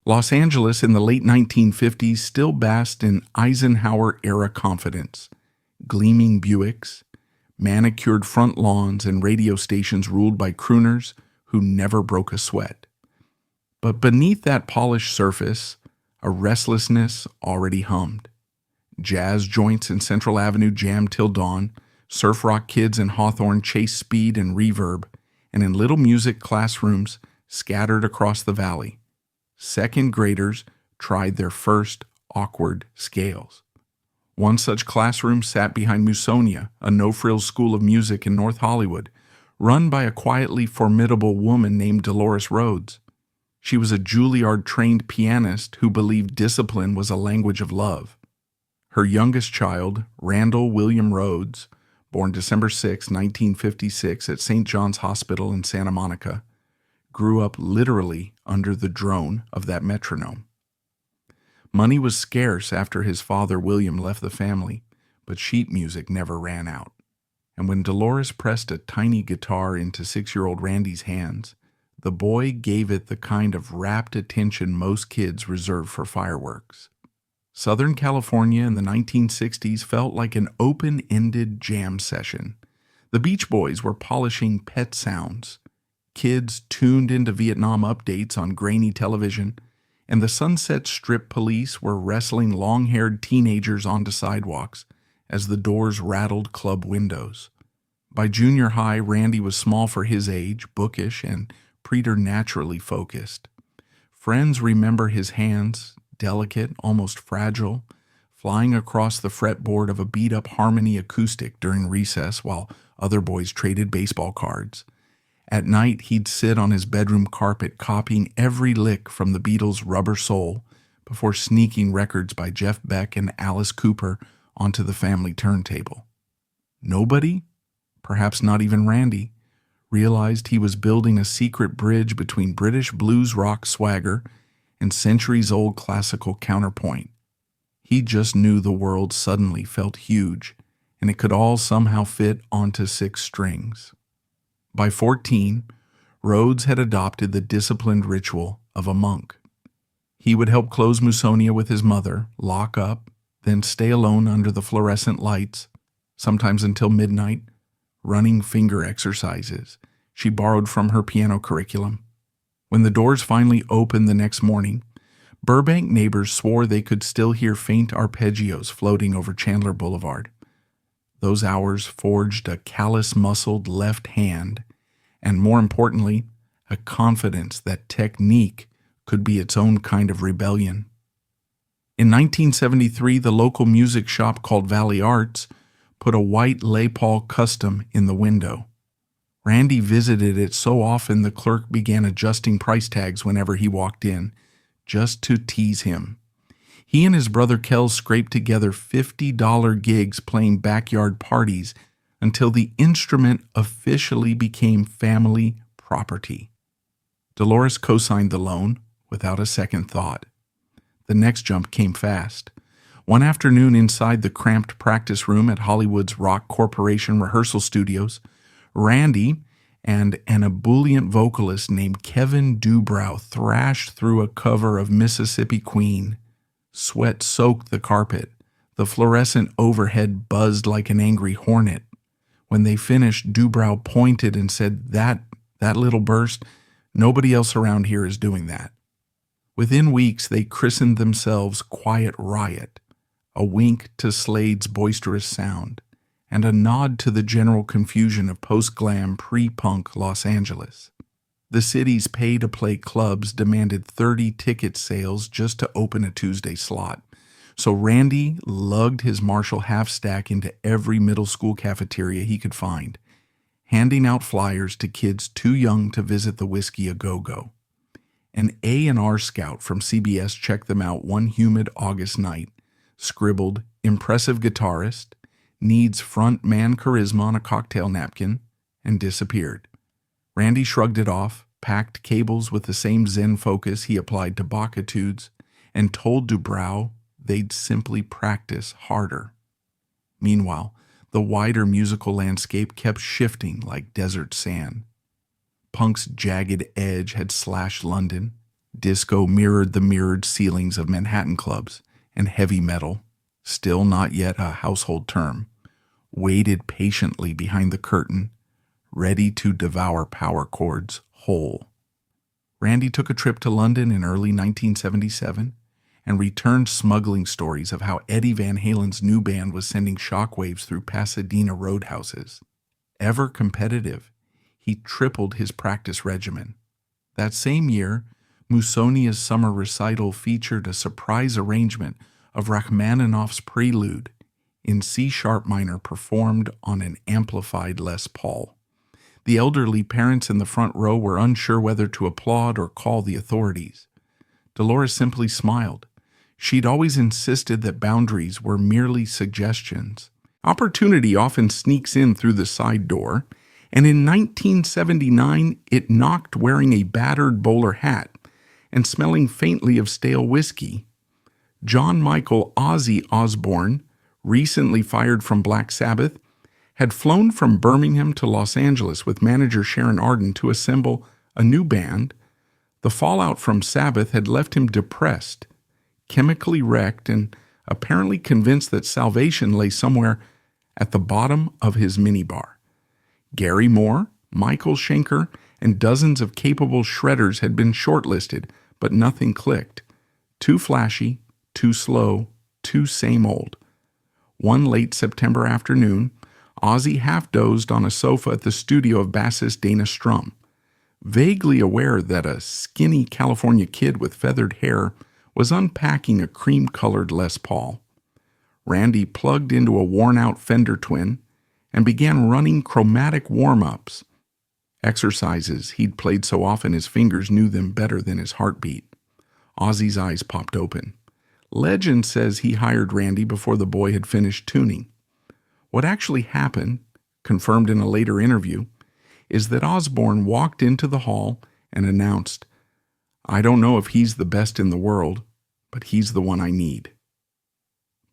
Los Angeles in the late 1950s still basked in Eisenhower-era confidence. Gleaming Buicks, manicured front lawns, and radio stations ruled by crooners who never broke a sweat. But beneath that polished surface, a restlessness already hummed. Jazz joints in Central Avenue jammed till dawn, surf rock kids in Hawthorne chased speed and reverb, and in little music classrooms scattered across the valley, second graders tried their first awkward scales. One such classroom sat behind Musonia, a no-frills school of music in North Hollywood, run by a quietly formidable woman named Dolores Rhoads. She was a Juilliard-trained pianist who believed discipline was a language of love. Her youngest child, Randall William Rhoads, born December 6, 1956 at St. John's Hospital in Santa Monica, grew up literally under the drone of that metronome. Money was scarce after his father William left the family, but sheet music never ran out. And when Dolores pressed a tiny guitar into 6-year-old Randy's hands, the boy gave it the kind of rapt attention most kids reserve for fireworks. Southern California in the 1960s felt like an open-ended jam session. The Beach Boys were polishing Pet Sounds. Kids tuned into Vietnam updates on grainy television, and the Sunset Strip police were wrestling long-haired teenagers onto sidewalks as the doors rattled club windows. By junior high, Randy was small for his age, bookish, and preternaturally focused. Friends remember his hands, delicate, almost fragile, flying across the fretboard of a beat-up Harmony acoustic during recess while other boys traded baseball cards. At night, he'd sit on his bedroom carpet copying every lick from the Beatles' Rubber Soul before sneaking records by Jeff Beck and Alice Cooper onto the family turntable. Nobody, perhaps not even Randy, realized he was building a secret bridge between British blues rock swagger and centuries-old classical counterpoint. He just knew the world suddenly felt huge, and it could all somehow fit onto 6 strings. By 14, Rhoads had adopted the disciplined ritual of a monk. He would help close Musonia with his mother, lock up, then stay alone under the fluorescent lights, sometimes until midnight, running finger exercises she borrowed from her piano curriculum. When the doors finally opened the next morning, Burbank neighbors swore they could still hear faint arpeggios floating over Chandler Boulevard. Those hours forged a callous-muscled left hand, and more importantly, a confidence that technique could be its own kind of rebellion. In 1973, the local music shop called Valley Arts put a white Les Paul Custom in the window. Randy visited it so often the clerk began adjusting price tags whenever he walked in, just to tease him. He and his brother Kel scraped together $50 gigs playing backyard parties until the instrument officially became family property. Dolores co-signed the loan without a second thought. The next jump came fast. One afternoon inside the cramped practice room at Hollywood's Rock Corporation rehearsal studios, Randy and an ebullient vocalist named Kevin Dubrow thrashed through a cover of Mississippi Queen. Sweat soaked the carpet. The fluorescent overhead buzzed like an angry hornet. When they finished, Dubrow pointed and said, that little burst, nobody else around here is doing that. Within weeks, they christened themselves Quiet Riot, a wink to Slade's boisterous sound, and a nod to the general confusion of post-glam, pre-punk Los Angeles. The city's pay-to-play clubs demanded 30 ticket sales just to open a Tuesday slot, so Randy lugged his Marshall half-stack into every middle school cafeteria he could find, handing out flyers to kids too young to visit the Whiskey A Go-Go. An A&R scout from CBS checked them out one humid August night, scribbled, "Impressive guitarist, needs front man charisma" on a cocktail napkin, and disappeared. Randy shrugged it off, packed cables with the same zen focus he applied to Bach etudes, and told Dubrow they'd simply practice harder. Meanwhile, the wider musical landscape kept shifting like desert sand. Punk's jagged edge had slashed London, Disco mirrored the mirrored ceilings of Manhattan clubs, and heavy metal, still not yet a household term, waited patiently behind the curtain, ready to devour power chords whole. Randy took a trip to London in early 1977 and returned smuggling stories of how Eddie Van Halen's new band was sending shockwaves through Pasadena roadhouses. Ever competitive, he tripled his practice regimen. That same year, Musonia's summer recital featured a surprise arrangement of Rachmaninoff's Prelude in C-sharp minor performed on an amplified Les Paul. The elderly parents in the front row were unsure whether to applaud or call the authorities. Dolores simply smiled. She'd always insisted that boundaries were merely suggestions. Opportunity often sneaks in through the side door, and in 1979 it knocked wearing a battered bowler hat and smelling faintly of stale whiskey. John Michael Ozzy Osbourne, recently fired from Black Sabbath, had flown from Birmingham to Los Angeles with manager Sharon Arden to assemble a new band. The fallout from Sabbath had left him depressed, chemically wrecked, and apparently convinced that salvation lay somewhere at the bottom of his minibar. Gary Moore, Michael Schenker, and dozens of capable shredders had been shortlisted, but nothing clicked. Too flashy, too slow, too same old. One late September afternoon, Ozzy half-dozed on a sofa at the studio of bassist Dana Strum. Vaguely aware that a skinny California kid with feathered hair was unpacking a cream-colored Les Paul, Randy plugged into a worn-out Fender Twin and began running chromatic warm-ups, exercises he'd played so often his fingers knew them better than his heartbeat. Ozzy's eyes popped open. Legend says he hired Randy before the boy had finished tuning. What actually happened, confirmed in a later interview, is that Osbourne walked into the hall and announced, "I don't know if he's the best in the world, but he's the one I need."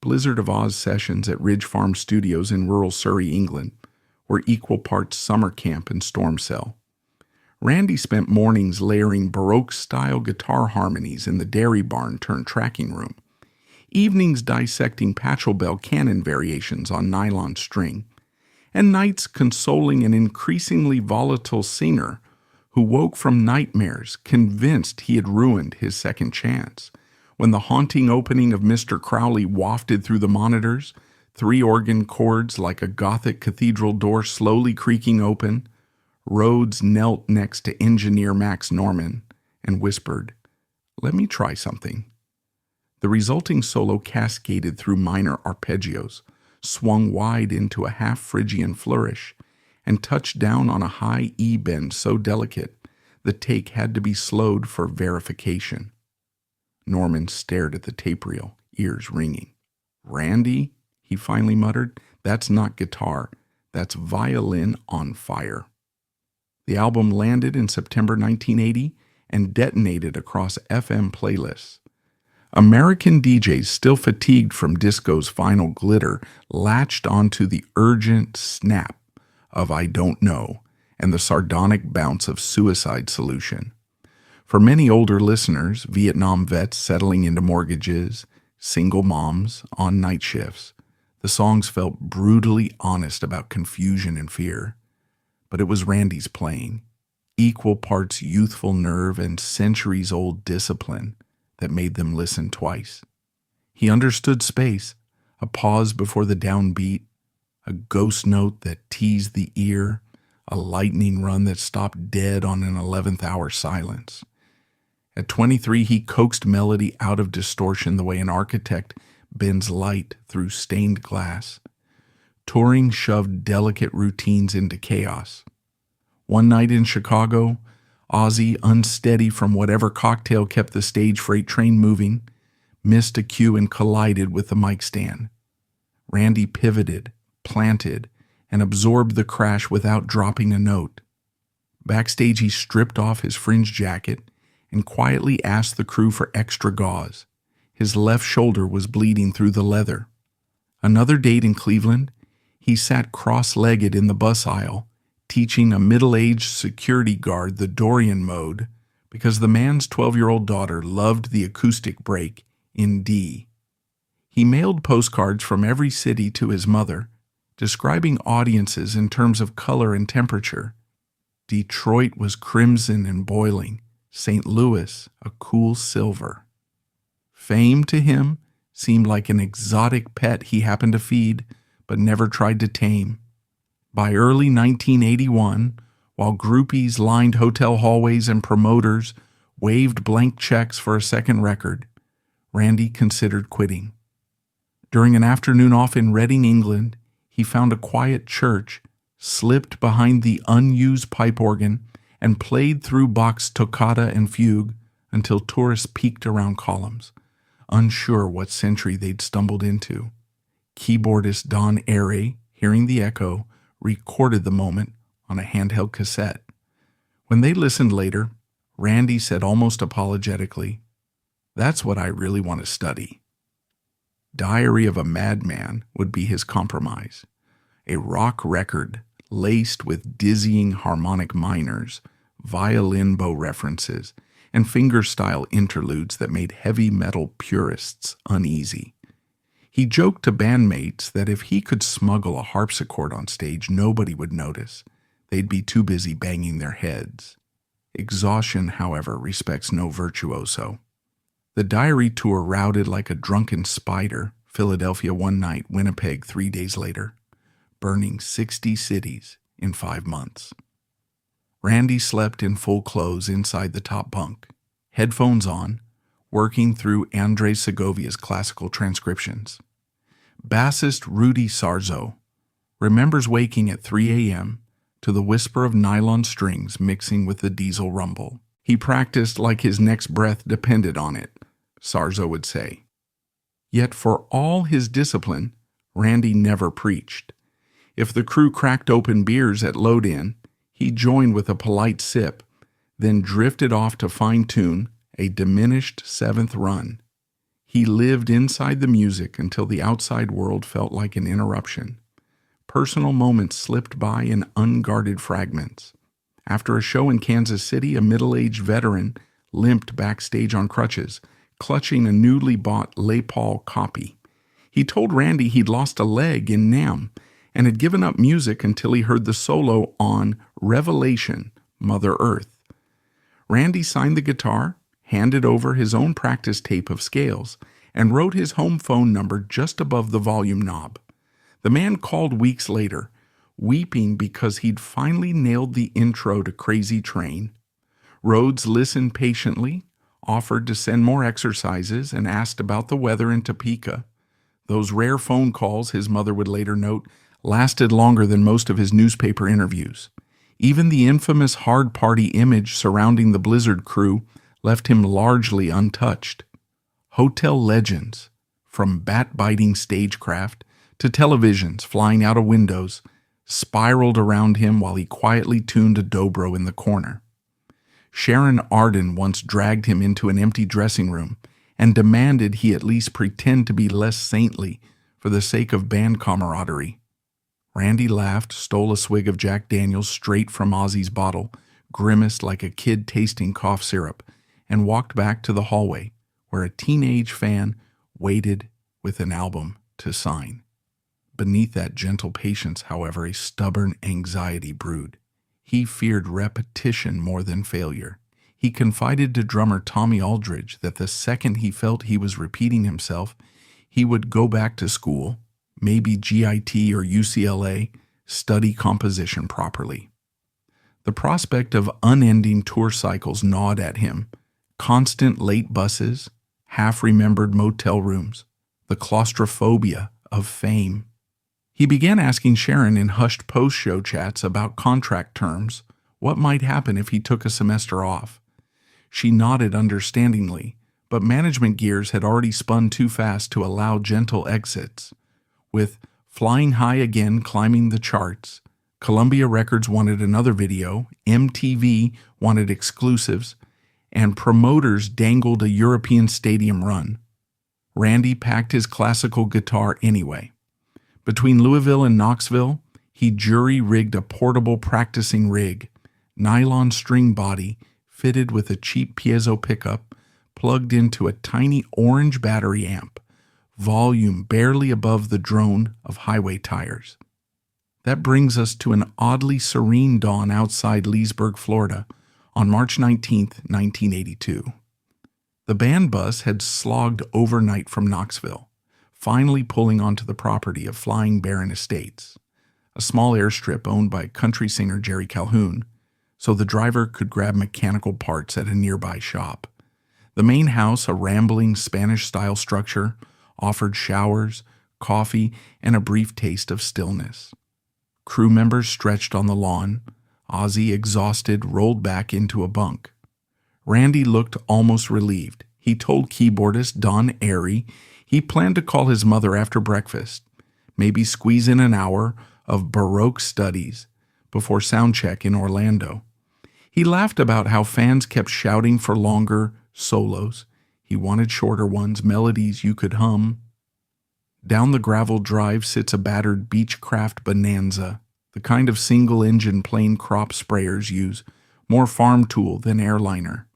Blizzard of Oz sessions at Ridge Farm Studios in rural Surrey, England, were equal parts summer camp and storm cell. Randy spent mornings layering Baroque-style guitar harmonies in the dairy barn turned tracking room, evenings dissecting Pachelbel canon variations on nylon string, and nights consoling an increasingly volatile singer who woke from nightmares convinced he had ruined his second chance. When the haunting opening of Mr. Crowley wafted through the monitors, 3 organ chords like a Gothic cathedral door slowly creaking open, Rhoads knelt next to engineer Max Norman and whispered, "Let me try something." The resulting solo cascaded through minor arpeggios, swung wide into a half-Phrygian flourish, and touched down on a high E bend so delicate the take had to be slowed for verification. Norman stared at the tape reel, ears ringing. "Randy," he finally muttered, "that's not guitar, that's violin on fire." The album landed in September 1980 and detonated across FM playlists. American DJs, still fatigued from disco's final glitter, latched onto the urgent snap of "I Don't Know" and the sardonic bounce of "Suicide Solution." For many older listeners, Vietnam vets settling into mortgages, single moms on night shifts, the songs felt brutally honest about confusion and fear. But it was Randy's playing, equal parts youthful nerve and centuries-old discipline, that made them listen twice. He understood space, a pause before the downbeat, a ghost note that teased the ear, a lightning run that stopped dead on an 11th-hour silence. At 23, he coaxed melody out of distortion the way an architect bends light through stained glass. Touring shoved delicate routines into chaos. One night in Chicago, Ozzy, unsteady from whatever cocktail kept the stage freight train moving, missed a cue and collided with the mic stand. Randy pivoted, planted, and absorbed the crash without dropping a note. Backstage, he stripped off his fringe jacket and quietly asked the crew for extra gauze. His left shoulder was bleeding through the leather. Another date in Cleveland, he sat cross-legged in the bus aisle, teaching a middle-aged security guard the Dorian mode because the man's 12-year-old daughter loved the acoustic break in D. He mailed postcards from every city to his mother, describing audiences in terms of color and temperature. Detroit was crimson and boiling, St. Louis a cool silver. Fame to him seemed like an exotic pet he happened to feed but never tried to tame. By early 1981, while groupies lined hotel hallways and promoters waved blank checks for a second record, Randy considered quitting. During an afternoon off in Reading, England, he found a quiet church, slipped behind the unused pipe organ, and played through Bach's toccata and fugue until tourists peeked around columns, unsure what century they'd stumbled into. Keyboardist Don Airey, hearing the echo, recorded the moment on a handheld cassette. When they listened later, Randy said almost apologetically, "That's what I really want to study." Diary of a Madman would be his compromise, a rock record laced with dizzying harmonic minors, violin bow references, and fingerstyle interludes that made heavy metal purists uneasy. He joked to bandmates that if he could smuggle a harpsichord on stage, nobody would notice. They'd be too busy banging their heads. Exhaustion, however, respects no virtuoso. The Diary tour routed like a drunken spider, Philadelphia one night, Winnipeg 3 days later, burning 60 cities in 5 months. Randy slept in full clothes inside the top bunk, headphones on, working through Andrei Segovia's classical transcriptions. Bassist Rudy Sarzo remembers waking at 3 a.m. to the whisper of nylon strings mixing with the diesel rumble. He practiced like his next breath depended on it, Sarzo would say. Yet for all his discipline, Randy never preached. If the crew cracked open beers at load-in, he joined with a polite sip, then drifted off to fine-tune a diminished seventh run. He lived inside the music until the outside world felt like an interruption. Personal moments slipped by in unguarded fragments. After a show in Kansas City, a middle-aged veteran limped backstage on crutches, clutching a newly bought Les Paul copy. He told Randy he'd lost a leg in NAMM and had given up music until he heard the solo on Revelation, Mother Earth. Randy signed the guitar, handed over his own practice tape of scales, and wrote his home phone number just above the volume knob. The man called weeks later, weeping because he'd finally nailed the intro to Crazy Train. Rhoads listened patiently, offered to send more exercises, and asked about the weather in Topeka. Those rare phone calls, his mother would later note, lasted longer than most of his newspaper interviews. Even the infamous hard party image surrounding the Blizzard crew left him largely untouched. Hotel legends, from bat-biting stagecraft to televisions flying out of windows, spiraled around him while he quietly tuned a dobro in the corner. Sharon Arden once dragged him into an empty dressing room and demanded he at least pretend to be less saintly for the sake of band camaraderie. Randy laughed, stole a swig of Jack Daniels straight from Ozzy's bottle, grimaced like a kid tasting cough syrup, and walked back to the hallway where a teenage fan waited with an album to sign. Beneath that gentle patience, however, a stubborn anxiety brewed. He feared repetition more than failure. He confided to drummer Tommy Aldridge that the second he felt he was repeating himself, he would go back to school, maybe GIT or UCLA, study composition properly. The prospect of unending tour cycles gnawed at him. Constant late buses, half-remembered motel rooms, the claustrophobia of fame. He began asking Sharon in hushed post-show chats about contract terms, what might happen if he took a semester off. She nodded understandingly, but management gears had already spun too fast to allow gentle exits. With Flying High Again climbing the charts, Columbia Records wanted another video, MTV wanted exclusives, and promoters dangled a European stadium run. Randy packed his classical guitar anyway. Between Louisville and Knoxville, he jury-rigged a portable practicing rig, nylon string body, fitted with a cheap piezo pickup plugged into a tiny orange battery amp, volume barely above the drone of highway tires. That brings us to an oddly serene dawn outside Leesburg, Florida, on March 19, 1982. The band bus had slogged overnight from Knoxville, finally pulling onto the property of Flying Baron Estates, a small airstrip owned by country singer Jerry Calhoun, so the driver could grab mechanical parts at a nearby shop. The main house, a rambling Spanish-style structure, offered showers, coffee, and a brief taste of stillness. Crew members stretched on the lawn. Ozzy, exhausted, rolled back into a bunk. Randy looked almost relieved. He told keyboardist Don Airy he planned to call his mother after breakfast, maybe squeeze in an hour of Baroque studies before soundcheck in Orlando. He laughed about how fans kept shouting for longer solos. He wanted shorter ones, melodies you could hum. Down the gravel drive sits a battered Beechcraft Bonanza, the kind of single-engine plain crop sprayers use, more farm tool than airliner.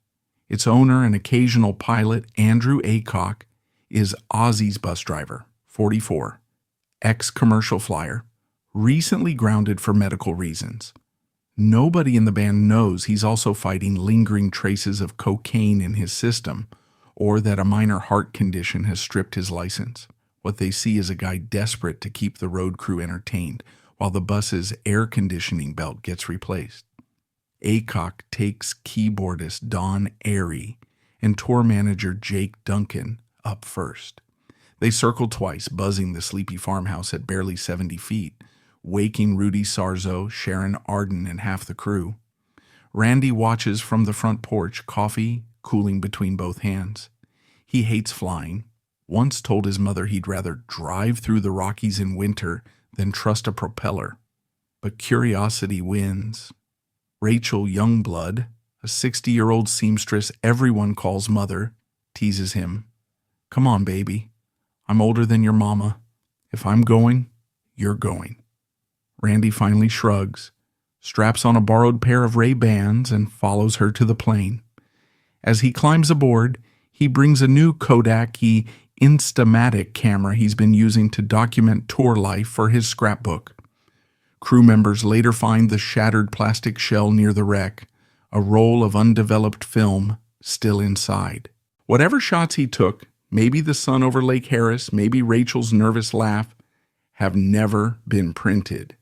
Its owner and occasional pilot, Andrew Aycock, is Ozzy's bus driver, 44, ex-commercial flyer, recently grounded for medical reasons. Nobody in the band knows he's also fighting lingering traces of cocaine in his system, or that a minor heart condition has stripped his license. What they see is a guy desperate to keep the road crew entertained while the bus's air conditioning belt gets replaced. Aycock takes keyboardist Don Airy and tour manager Jake Duncan up first. They circle twice, buzzing the sleepy farmhouse at barely 70 feet, waking Rudy Sarzo, Sharon Arden, and half the crew. Randy watches from the front porch, coffee cooling between both hands. He hates flying. Once told his mother he'd rather drive through the Rockies in winter than trust a propeller. But curiosity wins. Rachel Youngblood, a 60-year-old seamstress everyone calls mother, teases him. "Come on, baby. I'm older than your mama. If I'm going, you're going." Randy finally shrugs, straps on a borrowed pair of Ray-Bans, and follows her to the plane. As he climbs aboard, he brings a new Kodak-y Instamatic camera he's been using to document tour life for his scrapbook. Crew members later find the shattered plastic shell near the wreck, a roll of undeveloped film still inside. Whatever shots he took, maybe the sun over Lake Harris, maybe Rachel's nervous laugh, have never been printed.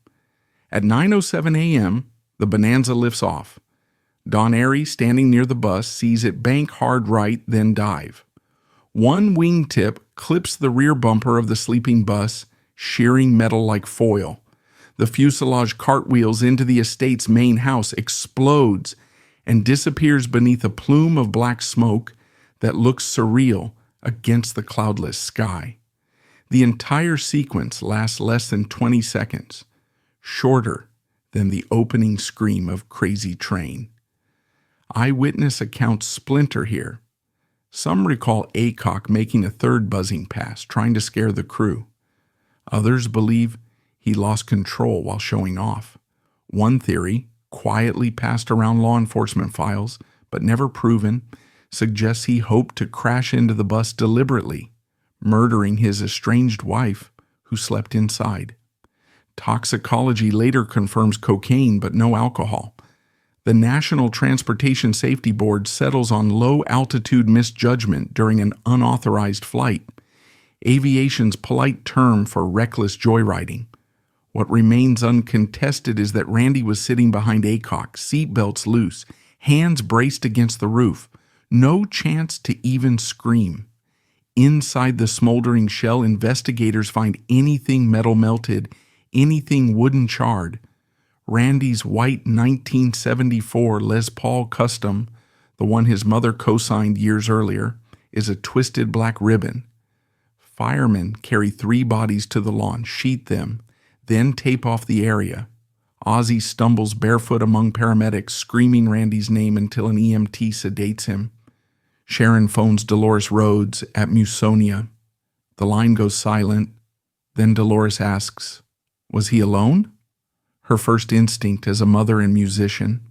At 9:07 a.m., the Bonanza lifts off. Don Airy, standing near the bus, sees it bank hard right, then dive. One wingtip clips the rear bumper of the sleeping bus, shearing metal like foil. The fuselage cartwheels into the estate's main house, explodes, and disappears beneath a plume of black smoke that looks surreal against the cloudless sky. The entire sequence lasts less than 20 seconds, shorter than the opening scream of Crazy Train. Eyewitness accounts splinter here. Some recall Aycock making a third buzzing pass, trying to scare the crew. Others believe he lost control while showing off. One theory, quietly passed around law enforcement files, but never proven, suggests he hoped to crash into the bus deliberately, murdering his estranged wife, who slept inside. Toxicology later confirms cocaine, but no alcohol. The National Transportation Safety Board settles on low-altitude misjudgment during an unauthorized flight, aviation's polite term for reckless joyriding. What remains uncontested is that Randy was sitting behind Aycock, seatbelts loose, hands braced against the roof, no chance to even scream. Inside the smoldering shell, investigators find anything metal melted, anything wooden charred. Randy's white 1974 Les Paul Custom, the one his mother co-signed years earlier, is a twisted black ribbon. Firemen carry 3 bodies to the lawn, sheet them, then tape off the area. Ozzy stumbles barefoot among paramedics, screaming Randy's name until an EMT sedates him. Sharon phones Dolores Rhoads at Musonia. The line goes silent. Then Dolores asks, "Was he alone?" Her first instinct as a mother and musician.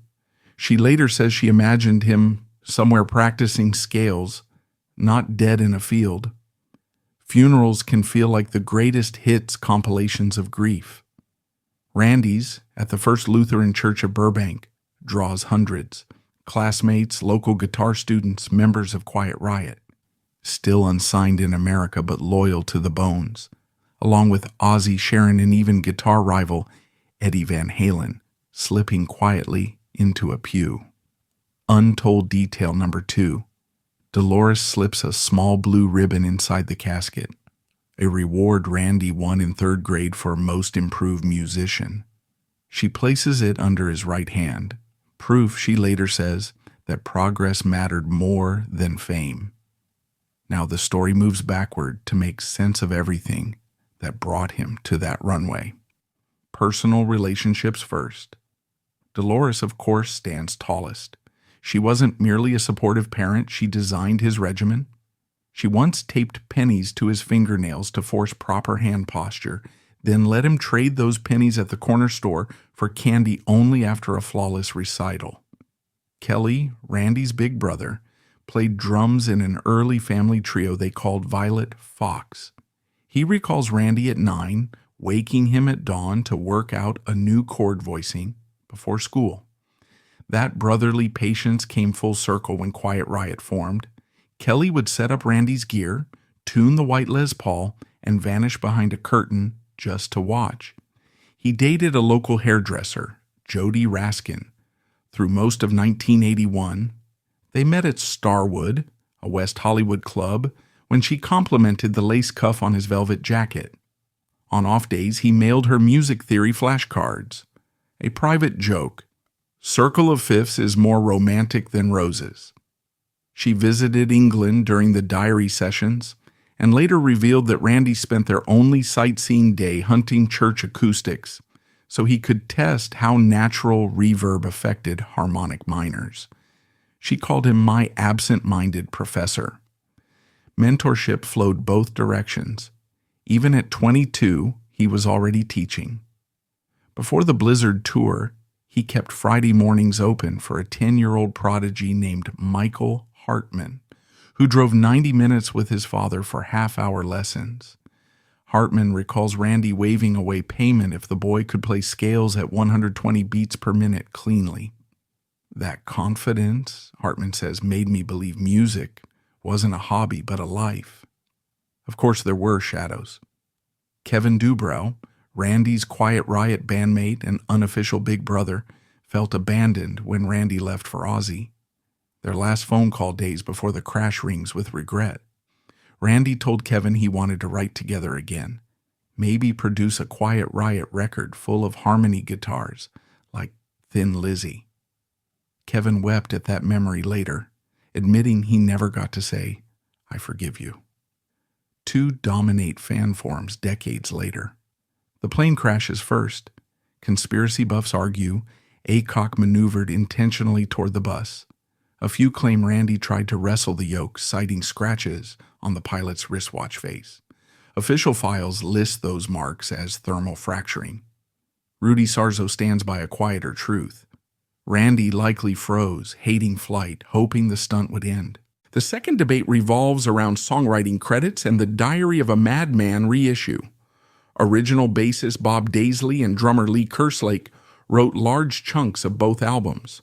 She later says she imagined him somewhere practicing scales, not dead in a field. Funerals can feel like the greatest hits compilations of grief. Randy's, at the First Lutheran Church of Burbank, draws hundreds. Classmates, local guitar students, members of Quiet Riot. Still unsigned in America but loyal to the bones. Along with Ozzy, Sharon, and even guitar rival Eddie Van Halen, slipping quietly into a pew. Untold detail number 2. Dolores slips a small blue ribbon inside the casket, a reward Randy won in 3rd grade for Most Improved Musician. She places it under his right hand, proof, she later says, that progress mattered more than fame. Now the story moves backward to make sense of everything that brought him to that runway. Personal relationships first. Dolores, of course, stands tallest. She wasn't merely a supportive parent, she designed his regimen. She once taped pennies to his fingernails to force proper hand posture, then let him trade those pennies at the corner store for candy only after a flawless recital. Kelly, Randy's big brother, played drums in an early family trio they called Violet Fox. He recalls Randy at 9, waking him at dawn to work out a new chord voicing before school. That brotherly patience came full circle when Quiet Riot formed. Kelly would set up Randy's gear, tune the white Les Paul, and vanish behind a curtain just to watch. He dated a local hairdresser, Jody Raskin. Through most of 1981, they met at Starwood, a West Hollywood club, when she complimented the lace cuff on his velvet jacket. On off days, he mailed her music theory flashcards. A private joke. Circle of Fifths is more romantic than roses. She visited England during the diary sessions and later revealed that Randy spent their only sightseeing day hunting church acoustics so he could test how natural reverb affected harmonic minors. She called him my absent-minded professor. Mentorship flowed both directions. Even at 22, he was already teaching. Before the Blizzard tour, he kept Friday mornings open for a 10-year-old prodigy named Michael Hartman, who drove 90 minutes with his father for half-hour lessons. Hartman recalls Randy waving away payment if the boy could play scales at 120 beats per minute cleanly. That confidence, Hartman says, made me believe music wasn't a hobby but a life. Of course, there were shadows. Kevin Dubrow, Randy's Quiet Riot bandmate and unofficial big brother, felt abandoned when Randy left for Ozzy. Their last phone call days before the crash rings with regret. Randy told Kevin he wanted to write together again, maybe produce a Quiet Riot record full of harmony guitars, like Thin Lizzy. Kevin wept at that memory later, admitting he never got to say, "I forgive you." Two dominate fan forums decades later. The plane crashes first. Conspiracy buffs argue Aycock maneuvered intentionally toward the bus. A few claim Randy tried to wrestle the yoke, citing scratches on the pilot's wristwatch face. Official files list those marks as thermal fracturing. Rudy Sarzo stands by a quieter truth. Randy likely froze, hating flight, hoping the stunt would end. The second debate revolves around songwriting credits and the Diary of a Madman reissue. Original bassist Bob Daisley and drummer Lee Kerslake wrote large chunks of both albums.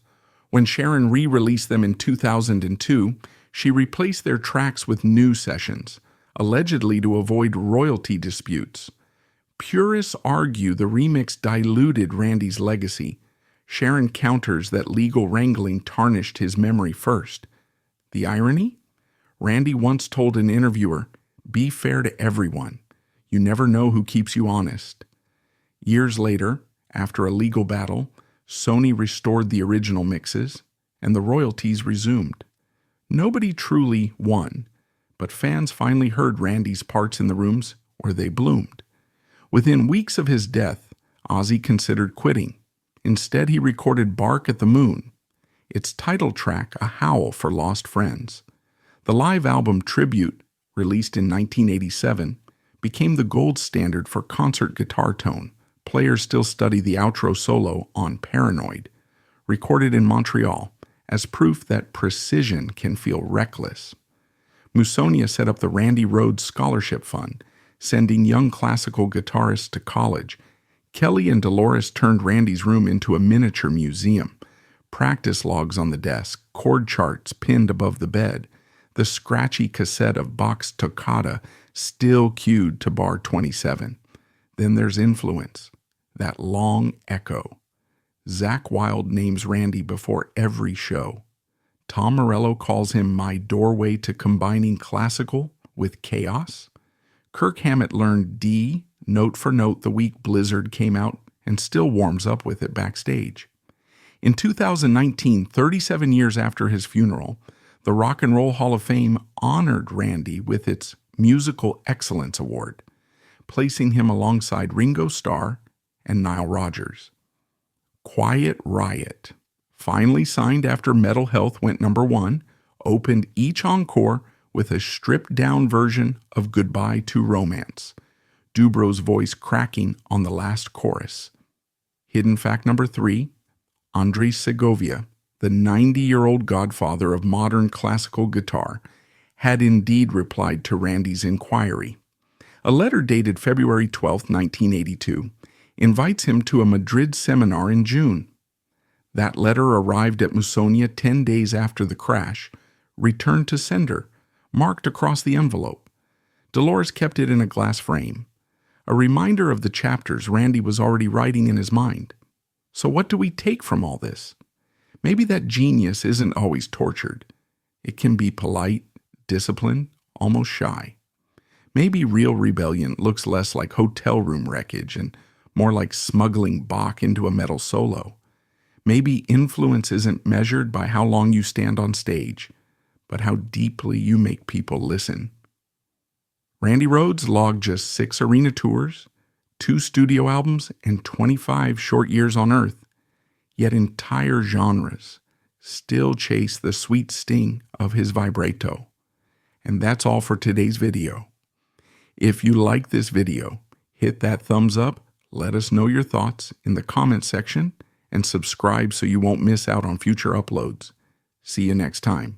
When Sharon re-released them in 2002, she replaced their tracks with new sessions, allegedly to avoid royalty disputes. Purists argue the remix diluted Randy's legacy. Sharon counters that legal wrangling tarnished his memory first. The irony? Randy once told an interviewer, "Be fair to everyone. You never know who keeps you honest." Years later, after a legal battle, Sony restored the original mixes, and the royalties resumed. Nobody truly won, but fans finally heard Randy's parts in the rooms where they bloomed. Within weeks of his death, Ozzy considered quitting. Instead, he recorded Bark at the Moon, its title track a howl for lost friends. The live album Tribute, released in 1987, became the gold standard for concert guitar tone. Players still study the outro solo on Paranoid. recorded in Montreal, as proof that precision can feel reckless. Musonia set up the Randy Rhoads Scholarship Fund, sending young classical guitarists to college. Kelly and Dolores turned Randy's room into a miniature museum. Practice logs on the desk, chord charts pinned above the bed, the scratchy cassette of Bach's Toccata still cued to bar 27. Then there's influence, that long echo. Zakk Wylde names Randy before every show. Tom Morello calls him my doorway to combining classical with chaos. Kirk Hammett learned D note for note the week Blizzard came out and still warms up with it backstage. In 2019, 37 years after his funeral, the Rock and Roll Hall of Fame honored Randy with its Musical Excellence Award, placing him alongside Ringo Starr and Nile Rodgers. Quiet Riot, finally signed after Metal Health went #1, opened each encore with a stripped-down version of Goodbye to Romance, Dubrov's voice cracking on the last chorus. Hidden fact number 3, Andres Segovia, the 90-year-old godfather of modern classical guitar, had indeed replied to Randy's inquiry. A letter dated February 12, 1982, invites him to a Madrid seminar in June. That letter arrived at Musonia 10 days after the crash, returned to sender, marked across the envelope. Dolores kept it in a glass frame, a reminder of the chapters Randy was already writing in his mind. So what do we take from all this? Maybe that genius isn't always tortured. It can be polite, disciplined, almost shy. Maybe real rebellion looks less like hotel room wreckage and more like smuggling Bach into a metal solo. Maybe influence isn't measured by how long you stand on stage, but how deeply you make people listen. Randy Rhoads logged just 6 arena tours, 2 studio albums, and 25 short years on Earth, yet entire genres still chase the sweet sting of his vibrato. And that's all for today's video. If you like this video, hit that thumbs up, let us know your thoughts in the comments section, and subscribe so you won't miss out on future uploads. See you next time.